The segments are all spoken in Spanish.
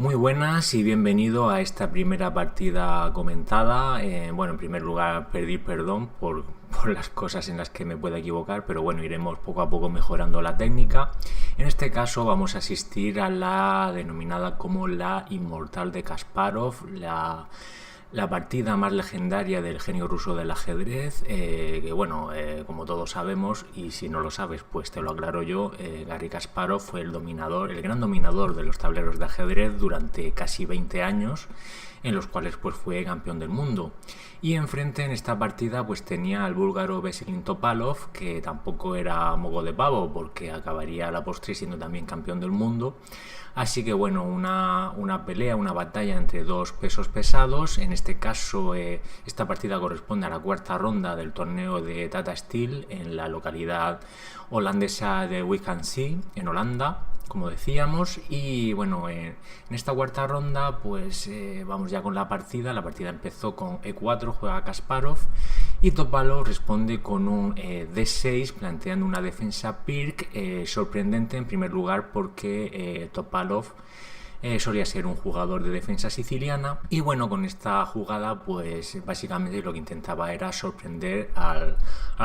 Muy buenas y bienvenido a esta primera partida comentada. En primer lugar, pedir perdón por las cosas en las que me pueda equivocar, pero bueno, iremos poco a poco mejorando la técnica. En este caso vamos a asistir a la denominada como la Inmortal de Kasparov, la partida más legendaria del genio ruso del ajedrez, como todos sabemos, y si no lo sabes pues te lo aclaro yo, Garry Kasparov fue el gran dominador de los tableros de ajedrez durante casi 20 años, en los cuales pues fue campeón del mundo. Y enfrente en esta partida pues tenía al búlgaro Veselin Topalov, que tampoco era moco de pavo porque acabaría a la postre siendo también campeón del mundo. Así que bueno, una pelea, una batalla entre dos pesos pesados. En este caso esta partida corresponde a la cuarta ronda del torneo de Tata Steel en la localidad holandesa de Wijk-aan-Zee, en Holanda, como decíamos. Y bueno, en esta cuarta ronda pues vamos ya con la partida. La partida empezó con E4, juega Kasparov, y Topalov responde con un D6, planteando una defensa Pirc sorprendente en primer lugar porque Topalov solía ser un jugador de defensa siciliana, y bueno, con esta jugada pues básicamente lo que intentaba era sorprender al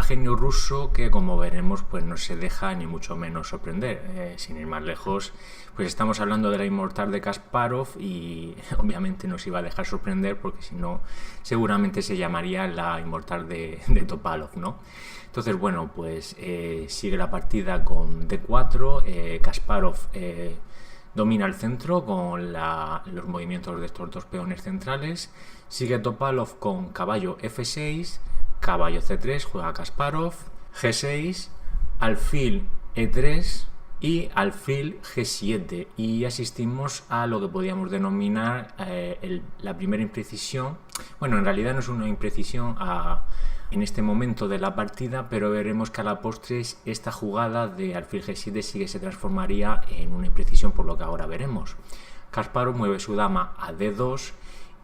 genio ruso, que como veremos pues no se deja ni mucho menos sorprender. Sin ir más lejos, pues estamos hablando de la Inmortal de Kasparov y obviamente no se iba a dejar sorprender, porque si no seguramente se llamaría la Inmortal de Topalov, ¿no? Entonces bueno, pues sigue la partida con D4, Kasparov domina el centro con los movimientos de estos dos peones centrales. Sigue Topalov con caballo F6, caballo C3, juega Kasparov, G6, alfil E3 y alfil G7. Y asistimos a lo que podríamos denominar la primera imprecisión. Bueno, en realidad no es una imprecisión en este momento de la partida, pero veremos que a la postre esta jugada de alfil G7 sí que se transformaría en una imprecisión, por lo que ahora veremos. Kasparov mueve su dama a D2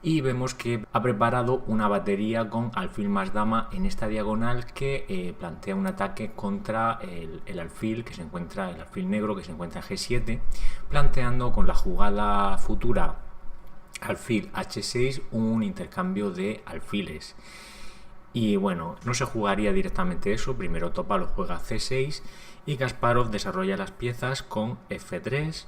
y vemos que ha preparado una batería con alfil más dama en esta diagonal, que plantea un ataque contra el alfil el alfil negro que se encuentra en G7, planteando con la jugada futura alfil H6 un intercambio de alfiles. Y bueno, no se jugaría directamente eso. Primero Topalov juega C6 y Kasparov desarrolla las piezas con F3,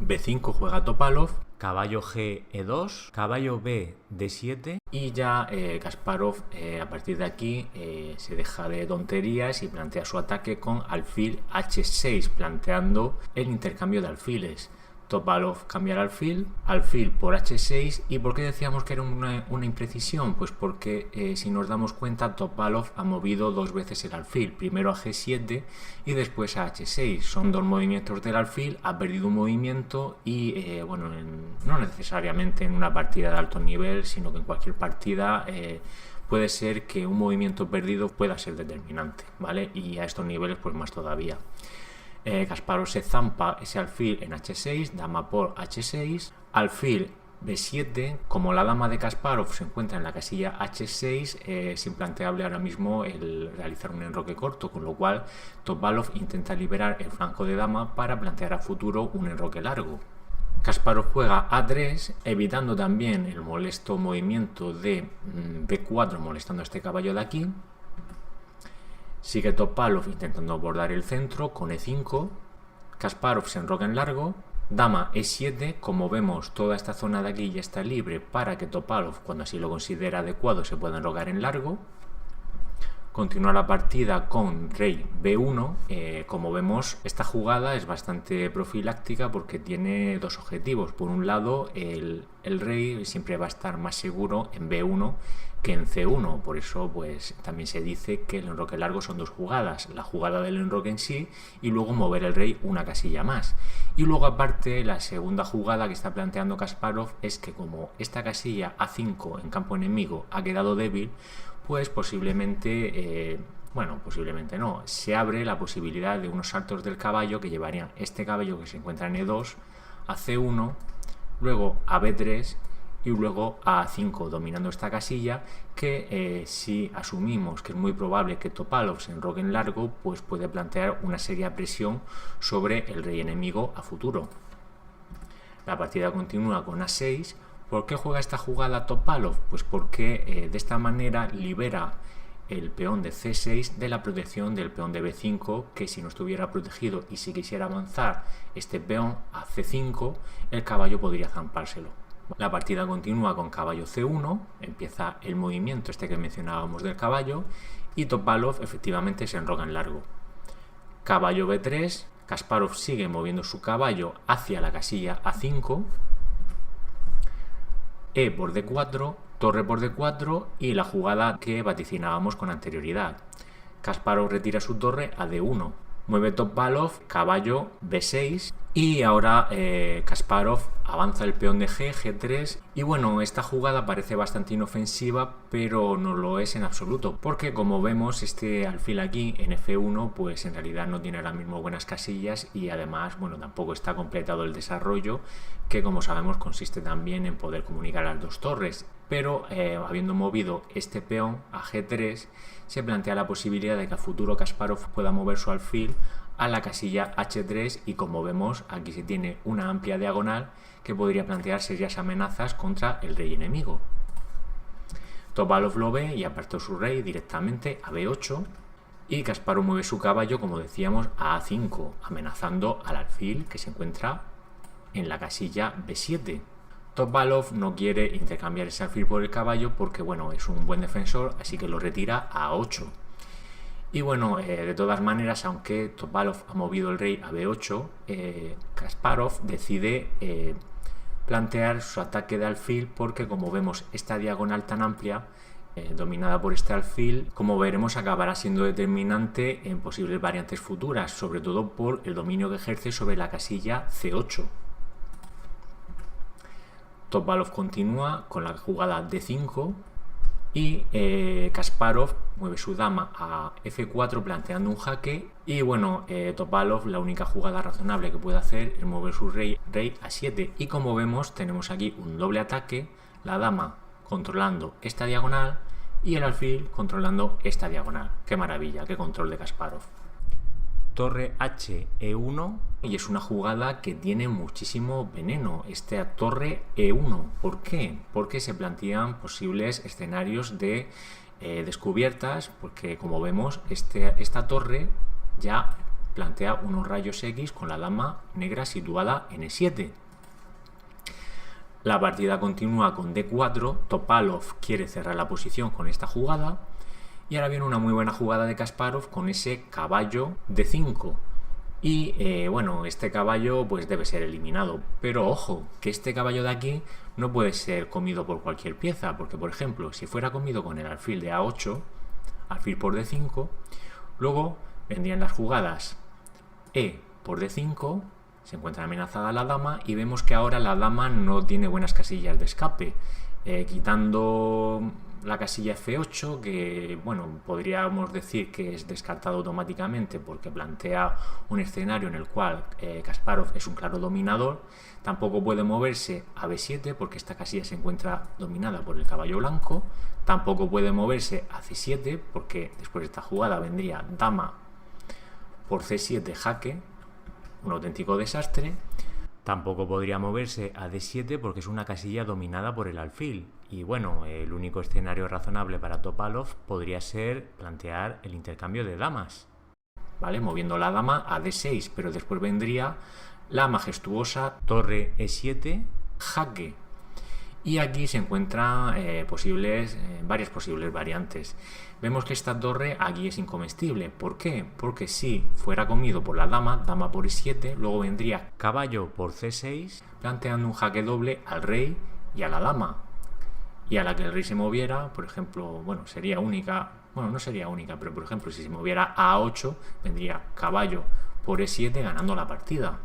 B5 juega Topalov, caballo G E2, caballo B D7, y ya Kasparov a partir de aquí se deja de tonterías y plantea su ataque con alfil H6, planteando el intercambio de alfiles. Topalov cambia el alfil por H6. ¿Y por qué decíamos que era una imprecisión? Pues porque si nos damos cuenta, Topalov ha movido dos veces el alfil, primero a G7 y después a H6. Son dos movimientos del alfil, ha perdido un movimiento y no necesariamente en una partida de alto nivel, sino que en cualquier partida puede ser que un movimiento perdido pueda ser determinante, ¿vale? Y a estos niveles pues más todavía. Kasparov se zampa ese alfil en H6, dama por H6, alfil B7. Como la dama de Kasparov se encuentra en la casilla H6, es implanteable ahora mismo el realizar un enroque corto, con lo cual Topalov intenta liberar el flanco de dama para plantear a futuro un enroque largo. Kasparov juega A3, evitando también el molesto movimiento de B4, molestando a este caballo de aquí. Sigue Topalov intentando abordar el centro con E5, Kasparov se enroca en largo, dama E7. Como vemos, toda esta zona de aquí ya está libre para que Topalov, cuando así lo considera adecuado, se pueda enrocar en largo. Continúa la partida con rey B1. Como vemos, esta jugada es bastante profiláctica porque tiene dos objetivos. Por un lado, el rey siempre va a estar más seguro en B1 que en C1, por eso pues también se dice que el enroque largo son dos jugadas: la jugada del enroque en sí y luego mover el rey una casilla más. Y luego aparte, la segunda jugada que está planteando Kasparov es que como esta casilla A5 en campo enemigo ha quedado débil, pues posiblemente no, se abre la posibilidad de unos saltos del caballo que llevarían este caballo que se encuentra en E2 a C1, luego a B3 y luego a A5, dominando esta casilla que si asumimos que es muy probable que Topalov se enroque en largo, pues puede plantear una seria presión sobre el rey enemigo a futuro. La partida continúa con A6. ¿Por qué juega esta jugada Topalov? Pues porque de esta manera libera el peón de C6 de la protección del peón de B5, que si no estuviera protegido y si quisiera avanzar este peón a C5, el caballo podría zampárselo. La partida continúa con caballo C1, empieza el movimiento este que mencionábamos del caballo, y Topalov efectivamente se enroca en largo. Caballo B3, Kasparov sigue moviendo su caballo hacia la casilla A5, E por D4, torre por D4 y la jugada que vaticinábamos con anterioridad. Kasparov retira su torre a D1. Mueve Topalov, caballo B6 y ahora Kasparov avanza el peón de G, G3 y bueno, esta jugada parece bastante inofensiva pero no lo es en absoluto porque como vemos este alfil aquí en F1 pues en realidad no tiene ahora mismo buenas casillas y además bueno tampoco está completado el desarrollo que como sabemos consiste también en poder comunicar las dos torres pero habiendo movido este peón a G3 se plantea la posibilidad de que a futuro Kasparov pueda mover su alfil a la casilla H3 y como vemos aquí se tiene una amplia diagonal que podría plantear serias amenazas contra el rey enemigo. Topalov lo ve y apartó su rey directamente a B8 y Kasparov mueve su caballo como decíamos a A5 amenazando al alfil que se encuentra en la casilla B7. Topalov no quiere intercambiar ese alfil por el caballo porque bueno es un buen defensor así que lo retira a 8. Y bueno, de todas maneras, aunque Topalov ha movido el rey a B8, Kasparov decide plantear su ataque de alfil porque como vemos esta diagonal tan amplia dominada por este alfil, como veremos acabará siendo determinante en posibles variantes futuras, sobre todo por el dominio que ejerce sobre la casilla C8. Topalov continúa con la jugada D5 y Kasparov mueve su dama a F4 planteando un jaque y bueno, Topalov la única jugada razonable que puede hacer es mover su rey a 7 y como vemos tenemos aquí un doble ataque, la dama controlando esta diagonal y el alfil controlando esta diagonal. ¡Qué maravilla! ¡Qué control de Kasparov! Torre H, E1 y es una jugada que tiene muchísimo veneno, esta torre E1. ¿Por qué? Porque se plantean posibles escenarios de descubiertas, porque como vemos esta torre ya plantea unos rayos X con la dama negra situada en E7. La partida continúa con D4, Topalov quiere cerrar la posición con esta jugada. Y ahora viene una muy buena jugada de Kasparov con ese caballo de 5. Y bueno, este caballo pues debe ser eliminado. Pero ojo, que este caballo de aquí no puede ser comido por cualquier pieza. Porque por ejemplo, si fuera comido con el alfil de A8, alfil por D5, luego vendrían las jugadas E por D5, se encuentra amenazada la dama y vemos que ahora la dama no tiene buenas casillas de escape. Quitando la casilla F8, que bueno, podríamos decir que es descartado automáticamente porque plantea un escenario en el cual Kasparov es un claro dominador. Tampoco puede moverse a B7 porque esta casilla se encuentra dominada por el caballo blanco. Tampoco puede moverse a C7 porque después de esta jugada vendría dama por C7 jaque, un auténtico desastre. Tampoco podría moverse a D7 porque es una casilla dominada por el alfil. Y bueno, el único escenario razonable para Topalov podría ser plantear el intercambio de damas, ¿vale? Moviendo la dama a D6, pero después vendría la majestuosa torre E7 jaque. Y aquí se encuentran varias posibles variantes. Vemos que esta torre aquí es incomestible. ¿Por qué? Porque si fuera comido por la dama, dama por E7, luego vendría caballo por C6, planteando un jaque doble al rey y a la dama. Y a la que el rey se moviera, por ejemplo, bueno, sería única, bueno, no sería única, pero por ejemplo, si se moviera a A8, vendría caballo por E7 ganando la partida.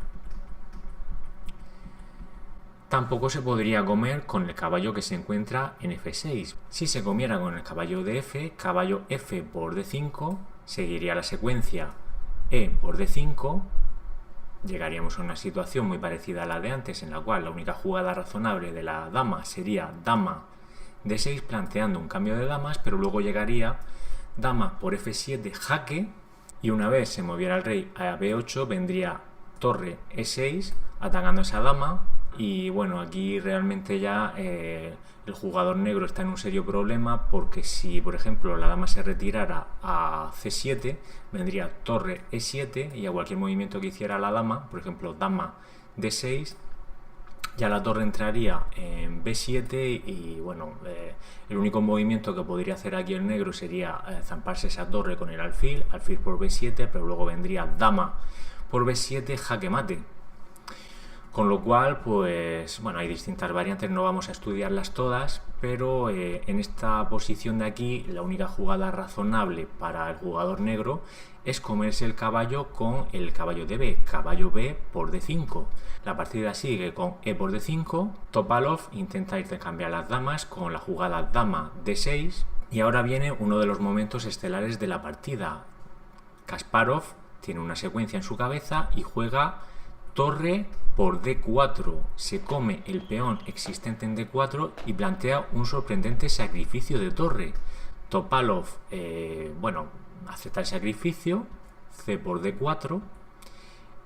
Tampoco se podría comer con el caballo que se encuentra en F6. Si se comiera con el caballo de F, caballo F por D5, seguiría la secuencia E por D5, llegaríamos a una situación muy parecida a la de antes, en la cual la única jugada razonable de la dama sería dama D6 planteando un cambio de damas, pero luego llegaría dama por F7 jaque y una vez se moviera el rey a B8 vendría torre E6 atacando a esa dama Y bueno, aquí realmente ya el jugador negro está en un serio problema, porque si por ejemplo la dama se retirara a C7, vendría torre E7 y a cualquier movimiento que hiciera la dama, por ejemplo dama D6, ya la torre entraría en B7 y bueno, el único movimiento que podría hacer aquí el negro sería zamparse esa torre con el alfil, alfil por B7, pero luego vendría dama por B7, jaque mate. Con lo cual, pues bueno, hay distintas variantes, no vamos a estudiarlas todas, pero en esta posición de aquí, la única jugada razonable para el jugador negro es comerse el caballo con el caballo de B, caballo B por D5. La partida sigue con E por D5, Topalov intenta intercambiar las damas con la jugada dama D6, y ahora viene uno de los momentos estelares de la partida. Kasparov tiene una secuencia en su cabeza y juega torre por D4, se come el peón existente en D4 y plantea un sorprendente sacrificio de torre. Topalov, bueno, acepta el sacrificio, C por D4,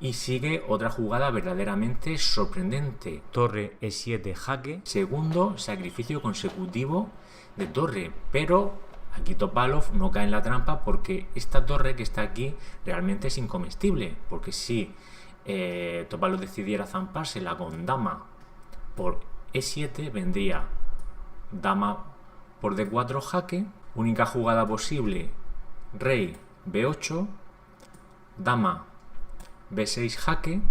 y sigue otra jugada verdaderamente sorprendente. Torre E7 jaque, segundo sacrificio consecutivo de torre, pero aquí Topalov no cae en la trampa, porque esta torre que está aquí realmente es incomestible, porque si Topalov decidiera zampársela con dama por E7, vendría dama por D4 jaque, única jugada posible rey B8, dama B6 jaque,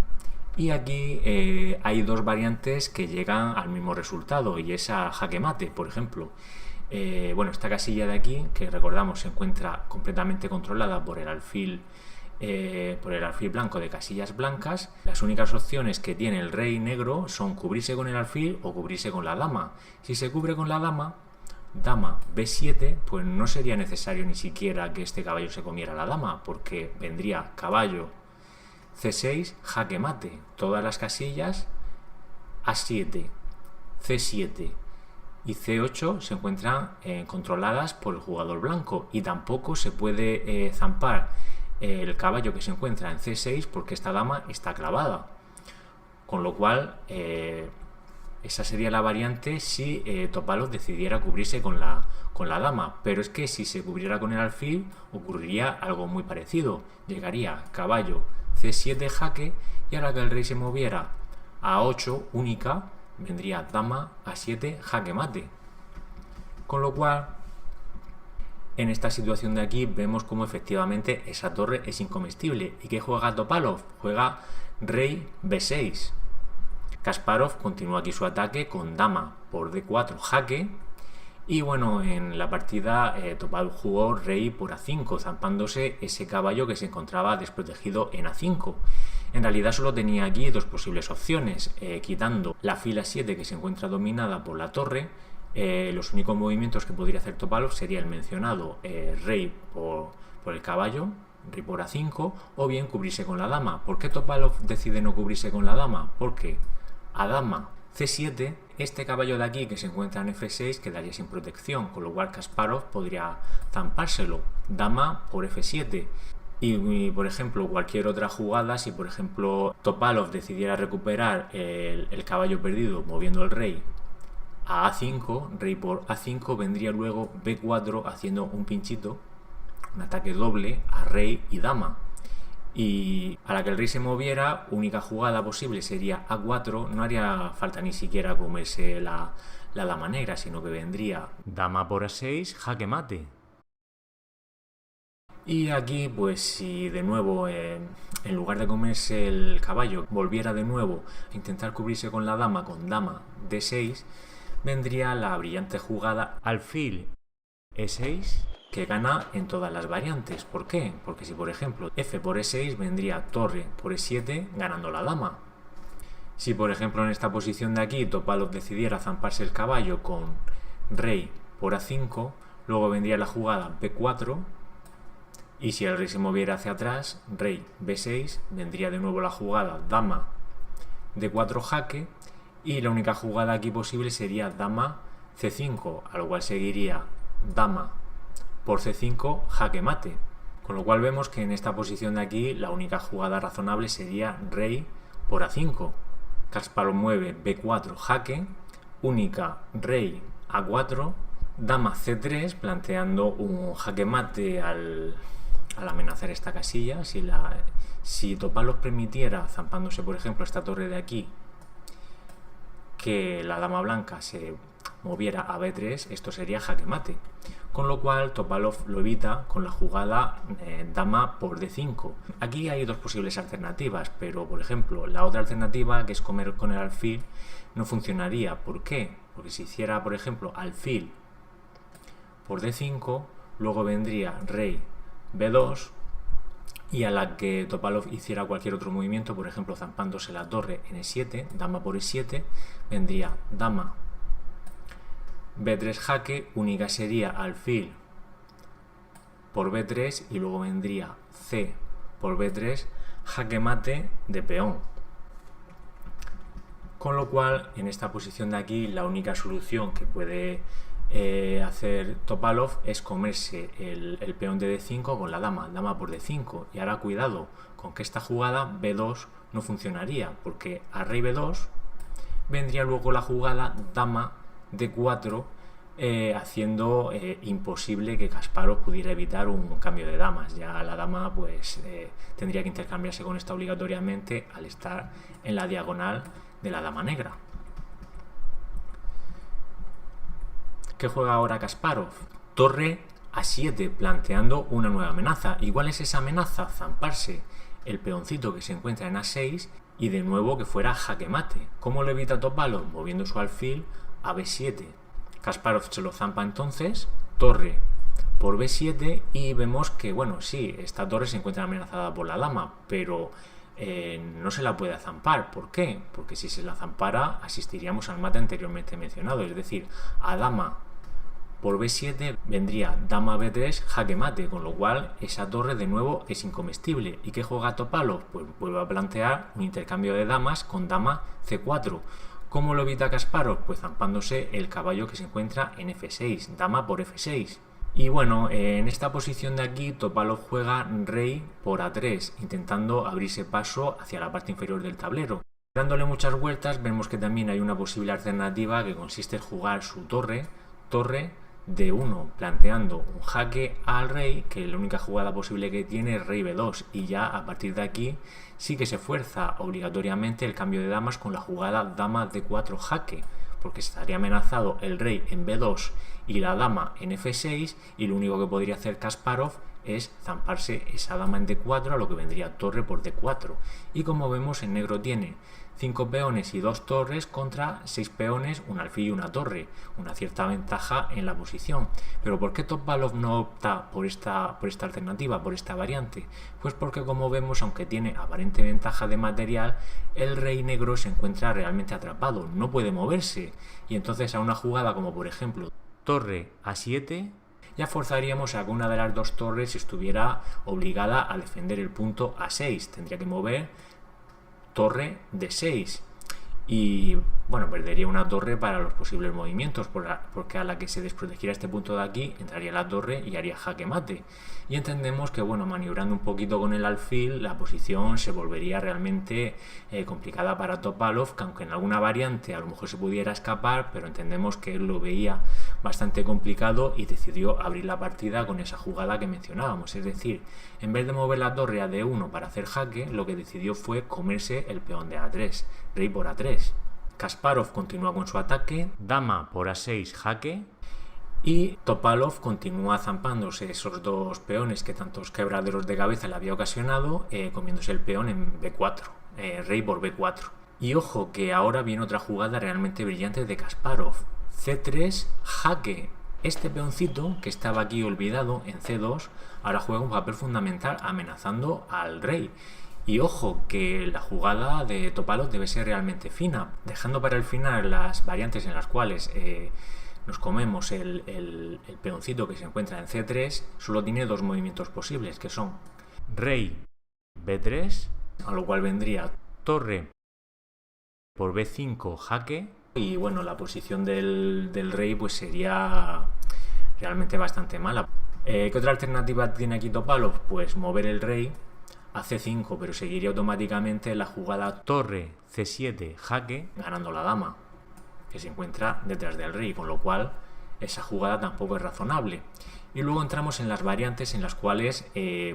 y aquí hay dos variantes que llegan al mismo resultado, y es a jaque mate, por ejemplo. Bueno, esta casilla de aquí, que recordamos se encuentra completamente controlada por el alfil blanco de casillas blancas, las únicas opciones que tiene el rey negro son cubrirse con el alfil o cubrirse con la dama. Si se cubre con la dama, dama B7, pues no sería necesario ni siquiera que este caballo se comiera la dama, porque vendría caballo C6, jaque mate, todas las casillas A7, C7 y C8 se encuentran controladas por el jugador blanco, y tampoco se puede zampar el caballo que se encuentra en C6 porque esta dama está clavada. Con lo cual esa sería la variante si Topalov decidiera cubrirse con la dama, pero es que si se cubriera con el alfil ocurriría algo muy parecido. Llegaría caballo C7 jaque, y ahora que el rey se moviera a 8 única, vendría dama A7 jaque mate. Con lo cual, en esta situación de aquí vemos como efectivamente esa torre es incomestible. ¿Y qué juega Topalov? Juega rey B6. Kasparov continúa aquí su ataque con dama por D4 jaque, y bueno, en la partida Topalov jugó rey por A5, zampándose ese caballo que se encontraba desprotegido en A5. En realidad solo tenía aquí dos posibles opciones, quitando la fila 7 que se encuentra dominada por la torre. Los únicos movimientos que podría hacer Topalov sería el mencionado rey por el caballo, rey por A5, o bien cubrirse con la dama. ¿Por qué Topalov decide no cubrirse con la dama? Porque a dama C7, este caballo de aquí que se encuentra en F6 quedaría sin protección, con lo cual Kasparov podría zampárselo, dama por F7. Y por ejemplo, cualquier otra jugada, si por ejemplo Topalov decidiera recuperar el caballo perdido moviendo el rey a A5, rey por A5, vendría luego B4 haciendo un pinchito, un ataque doble a rey y dama. Y a la que el rey se moviera, única jugada posible sería A4, no haría falta ni siquiera comerse la dama negra, sino que vendría dama por A6, jaque mate. Y aquí, pues si de nuevo, en lugar de comerse el caballo, volviera de nuevo a intentar cubrirse con la dama, con dama D6, vendría la brillante jugada alfil E6, que gana en todas las variantes. ¿Por qué? Porque si por ejemplo F por E6, vendría torre por E7 ganando la dama. Si por ejemplo en esta posición de aquí Topalov decidiera zamparse el caballo con rey por A5, luego vendría la jugada B4, y si el rey se moviera hacia atrás, rey B6, vendría de nuevo la jugada dama D4 jaque, y la única jugada aquí posible sería dama C5, a lo cual seguiría dama por C5 jaque mate. Con lo cual vemos que en esta posición de aquí la única jugada razonable sería rey por A5. Kasparov mueve b4 jaque, única rey a4, dama c3, planteando un jaque mate al amenazar esta casilla. Si Topalov permitiera, zampándose por ejemplo esta torre de aquí, que la dama blanca se moviera a b3, esto sería jaque mate, con lo cual Topalov lo evita con la jugada dama por d5. Aquí hay dos posibles alternativas, pero por ejemplo la otra alternativa, que es comer con el alfil, no funcionaría. ¿Por qué? Porque si hiciera por ejemplo alfil por d5, luego vendría rey b2, y a la que Topalov hiciera cualquier otro movimiento, por ejemplo zampándose la torre en e7, dama por e7, vendría dama b3 jaque, única sería alfil por b3 y luego vendría c por b3, jaque mate de peón. Con lo cual, en esta posición de aquí, la única solución que puede hacer Topalov es comerse el peón de d5 con la dama por d5. Y ahora cuidado con que esta jugada b2 no funcionaría, porque a rey b2 vendría luego la jugada dama d4, haciendo imposible que Kasparov pudiera evitar un cambio de damas. Ya la dama pues tendría que intercambiarse con esta obligatoriamente al estar en la diagonal de la dama negra. ¿Qué juega ahora Kasparov? Torre a7, planteando una nueva amenaza. Igual es esa amenaza, zamparse el peoncito que se encuentra en a6 y de nuevo que fuera jaque mate. ¿Cómo lo evita Topalov? Moviendo su alfil a b7. Kasparov se lo zampa entonces, torre por b7, y vemos que, bueno, sí, esta torre se encuentra amenazada por la dama, pero no se la puede zampar. ¿Por qué? Porque si se la zampara asistiríamos al mate anteriormente mencionado, es decir, a dama por b7 vendría dama b3 jaque mate, con lo cual esa torre de nuevo es incomestible. ¿Y qué juega Topalov? Pues vuelve a plantear un intercambio de damas con dama c4. ¿Cómo lo evita Kasparov? Pues zampándose el caballo que se encuentra en f6, dama por f6. Y bueno, en esta posición de aquí Topalov juega rey por a3, intentando abrirse paso hacia la parte inferior del tablero. Dándole muchas vueltas, vemos que también hay una posible alternativa que consiste en jugar su torre d1, planteando un jaque al rey, que la única jugada posible que tiene es rey b2, y ya a partir de aquí sí que se fuerza obligatoriamente el cambio de damas con la jugada dama d4 jaque, porque estaría amenazado el rey en b2 y la dama en f6, y lo único que podría hacer Kasparov es zamparse esa dama en d4, a lo que vendría torre por d4. Y como vemos, en negro tiene 5 peones y 2 torres contra 6 peones, un alfil y una torre, una cierta ventaja en la posición. Pero ¿por qué Topalov no opta por esta alternativa, por esta variante? Pues porque, como vemos, aunque tiene aparente ventaja de material, el rey negro se encuentra realmente atrapado, no puede moverse, y entonces a una jugada como por ejemplo torre a7 ya forzaríamos a que una de las dos torres estuviera obligada a defender el punto a6, tendría que mover torre d6 y bueno, perdería una torre para los posibles movimientos, porque a la que se desprotegiera este punto de aquí entraría la torre y haría jaque mate. Y entendemos que, bueno, maniobrando un poquito con el alfil, la posición se volvería realmente complicada para Topalov, que aunque en alguna variante a lo mejor se pudiera escapar, pero entendemos que él lo veía bastante complicado y decidió abrir la partida con esa jugada que mencionábamos. Es decir, en vez de mover la torre a d1 para hacer jaque, lo que decidió fue comerse el peón de a3, rey por a3. Kasparov continúa con su ataque, dama por a6 jaque, y Topalov continúa zampándose esos dos peones que tantos quebraderos de cabeza le había ocasionado, comiéndose el peón en b4, rey por b4. Y ojo que ahora viene otra jugada realmente brillante de Kasparov, c3 jaque. Este peoncito que estaba aquí olvidado en c2 ahora juega un papel fundamental amenazando al rey. Y ojo que la jugada de Topalov debe ser realmente fina, dejando para el final las variantes en las cuales nos comemos el peoncito que se encuentra en c3. Solo tiene dos movimientos posibles, que son rey b3, a lo cual vendría torre por b5 jaque, y bueno, la posición del rey pues sería realmente bastante mala. ¿Qué otra alternativa tiene aquí Topalov? Pues mover el rey a C5, pero seguiría automáticamente la jugada torre C7 jaque ganando la dama, que se encuentra detrás del rey, con lo cual esa jugada tampoco es razonable. Y luego entramos en las variantes en las cuales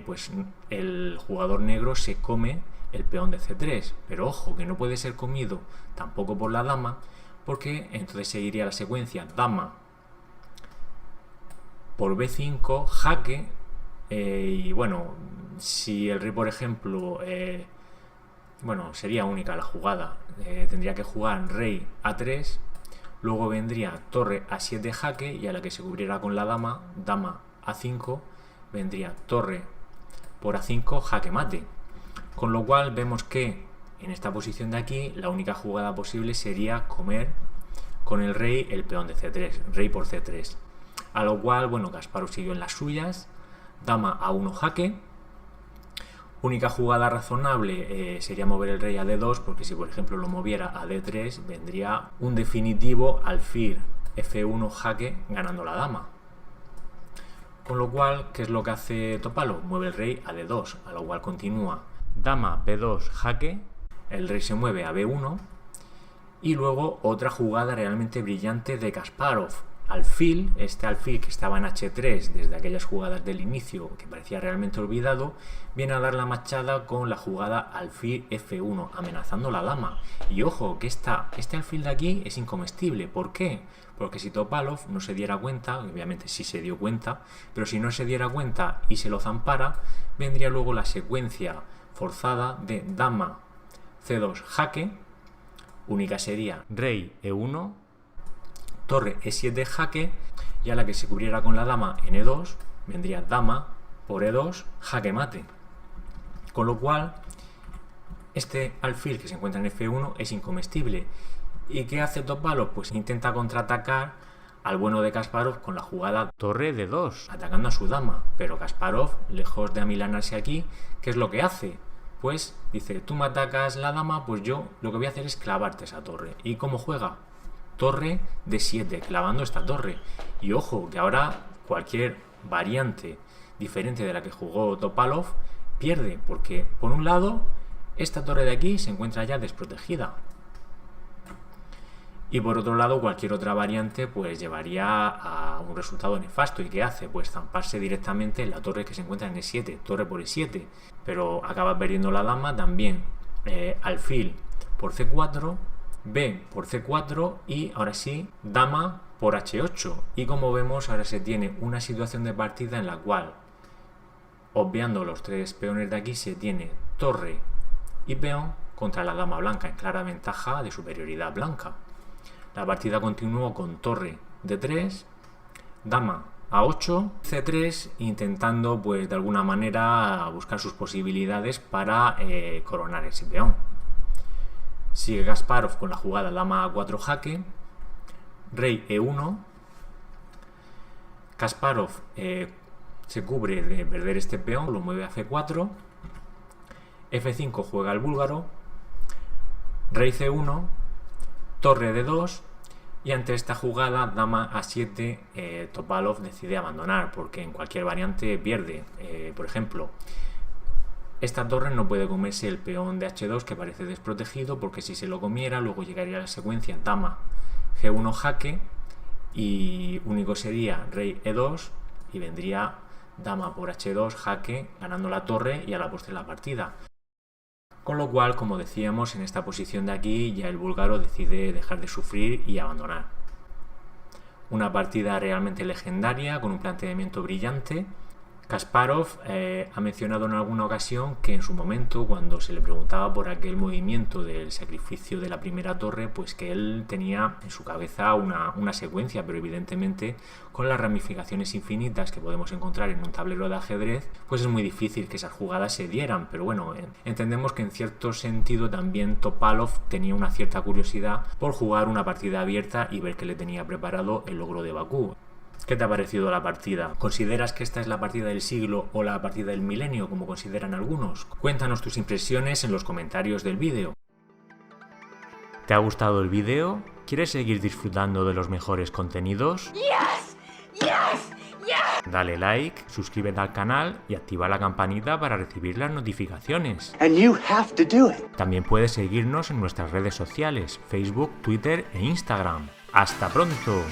pues el jugador negro se come el peón de C3, pero ojo, que no puede ser comido tampoco por la dama, porque entonces seguiría la secuencia dama por B5, jaque, y bueno, si el rey, por ejemplo, bueno, sería única la jugada, tendría que jugar rey A3, luego vendría torre A7 jaque, y a la que se cubriera con la dama, dama A5, vendría torre por A5 jaque mate. Con lo cual vemos que en esta posición de aquí la única jugada posible sería comer con el rey el peón de C3, rey por C3. A lo cual, bueno, Kasparov siguió en las suyas, dama A1 jaque. Única jugada razonable sería mover el rey a D2, porque si por ejemplo lo moviera a D3 vendría un definitivo alfil F1 jaque ganando la dama. Con lo cual, ¿qué es lo que hace Topalov? Mueve el rey a D2, a lo cual continúa dama B2 jaque, el rey se mueve a B1 y luego otra jugada realmente brillante de Kasparov. Alfil, este alfil que estaba en H3 desde aquellas jugadas del inicio que parecía realmente olvidado, viene a dar la machada con la jugada alfil F1, amenazando la dama. Y ojo, que este alfil de aquí es incomestible. ¿Por qué? Porque si Topalov no se diera cuenta, obviamente sí se dio cuenta, pero si no se diera cuenta y se lo zampara, vendría luego la secuencia forzada de dama C2 jaque, única sería rey E1, torre E7 jaque, y a la que se cubriera con la dama en E2 vendría dama por E2 jaque mate. Con lo cual este alfil que se encuentra en F1 es incomestible. ¿Y qué hace Topalov? Pues intenta contraatacar al bueno de Kasparov con la jugada torre D2, atacando a su dama, pero Kasparov, lejos de amilanarse aquí, ¿qué es lo que hace? Pues dice, tú me atacas la dama, pues yo lo que voy a hacer es clavarte esa torre. ¿Y cómo juega? Torre D7, clavando esta torre. Y ojo, que ahora cualquier variante diferente de la que jugó Topalov pierde, porque por un lado esta torre de aquí se encuentra ya desprotegida, y por otro lado cualquier otra variante pues llevaría a un resultado nefasto. ¿Y qué hace? Pues zamparse directamente en la torre que se encuentra en E7, torre por E7, pero acaba perdiendo la dama también. Alfil por C4, B por C4 y ahora sí dama por H8. Y como vemos ahora se tiene una situación de partida en la cual, obviando los tres peones de aquí, se tiene torre y peón contra la dama blanca en clara ventaja de superioridad blanca. La partida continuó con torre D3, dama A8, C3, intentando pues de alguna manera buscar sus posibilidades para coronar ese peón. Sigue Kasparov con la jugada dama A4 jaque, rey E1. Kasparov se cubre de perder este peón, lo mueve a C4, F5 juega el búlgaro, rey C1, torre D2, y ante esta jugada dama A7 Topalov decide abandonar, porque en cualquier variante pierde. Por ejemplo, esta torre no puede comerse el peón de H2, que parece desprotegido, porque si se lo comiera luego llegaría la secuencia dama G1 jaque y único sería rey E2 y vendría dama por H2 jaque ganando la torre y a la postre la partida. Con lo cual, como decíamos, en esta posición de aquí ya el búlgaro decide dejar de sufrir y abandonar. Una partida realmente legendaria, con un planteamiento brillante. Kasparov ha mencionado en alguna ocasión que en su momento, cuando se le preguntaba por aquel movimiento del sacrificio de la primera torre, pues que él tenía en su cabeza una secuencia, pero evidentemente con las ramificaciones infinitas que podemos encontrar en un tablero de ajedrez, pues es muy difícil que esas jugadas se dieran. Pero bueno, entendemos que en cierto sentido también Topalov tenía una cierta curiosidad por jugar una partida abierta y ver qué le tenía preparado el logro de Bakú. ¿Qué te ha parecido la partida? ¿Consideras que esta es la partida del siglo o la partida del milenio, como consideran algunos? Cuéntanos tus impresiones en los comentarios del vídeo. ¿Te ha gustado el vídeo? ¿Quieres seguir disfrutando de los mejores contenidos? Yes! Yes! Yes! Dale like, suscríbete al canal y activa la campanita para recibir las notificaciones. And you have to do it. También puedes seguirnos en nuestras redes sociales, Facebook, Twitter e Instagram. ¡Hasta pronto!